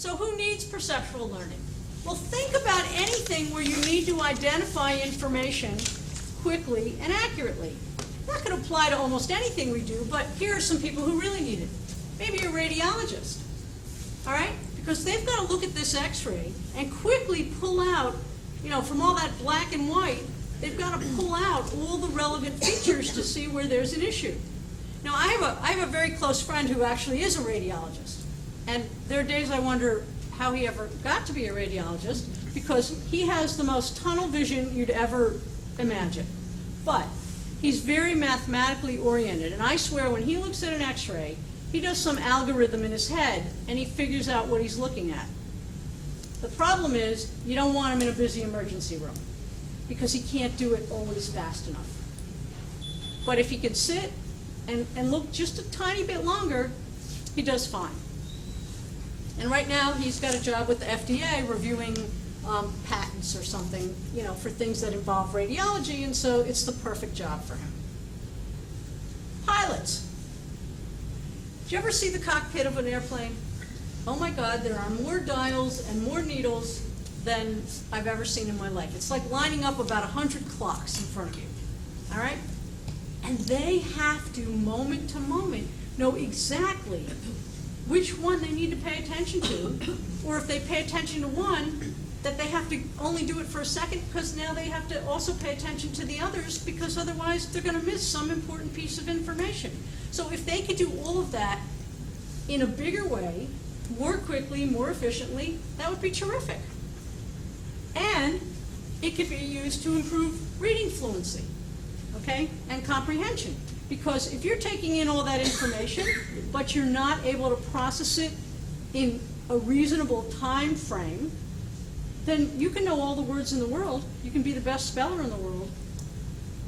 So who needs perceptual learning? Well, think about anything where you need to identify information quickly and accurately. That could apply to almost anything we do, but here are some people who really need it. Maybe a radiologist, all right? Because they've got to look at this x-ray and quickly pull out, from all that black and white, they've got to pull out all the relevant features to see where there's an issue. Now, I have a very close friend who actually is a radiologist, and there are days I wonder how he ever got to be a radiologist, because he has the most tunnel vision you'd ever imagine. But he's very mathematically oriented, and I swear when he looks at an x-ray, he does some algorithm in his head, and he figures out what he's looking at. The problem is, you don't want him in a busy emergency room, because he can't do it always fast enough. But if he can sit and look just a tiny bit longer, he does fine. And right now, he's got a job with the FDA reviewing patents or something, for things that involve radiology, and so it's the perfect job for him. Pilots. Did you ever see the cockpit of an airplane? Oh my God, there are more dials and more needles than I've ever seen in my life. It's like lining up about 100 clocks in front of you, all right? And they have to, moment to moment, know exactly which one they need to pay attention to, or if they pay attention to one, that they have to only do it for a second, because now they have to also pay attention to the others, because otherwise they're going to miss some important piece of information. So if they could do all of that in a bigger way, more quickly, more efficiently, that would be terrific. And it could be used to improve reading fluency, okay, and comprehension. Because if you're taking in all that information, but you're not able to process it in a reasonable time frame, then you can know all the words in the world, you can be the best speller in the world,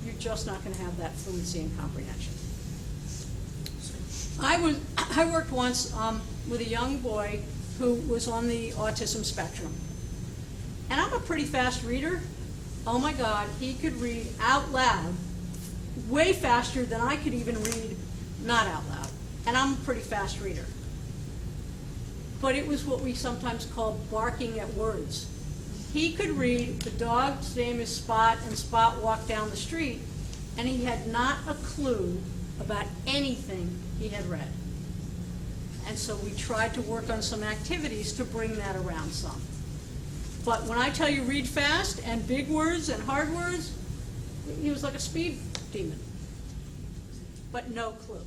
you're just not going to have that fluency and comprehension. I worked once with a young boy who was on the autism spectrum. And I'm a pretty fast reader. Oh my God, he could read out loud way faster than I could even read not out loud. And I'm a pretty fast reader. But it was what we sometimes call barking at words. He could read, the dog's name is Spot, and Spot walked down the street, and he had not a clue about anything he had read. And so we tried to work on some activities to bring that around some. But when I tell you read fast and big words and hard words, he was like a speed demon. But no clue.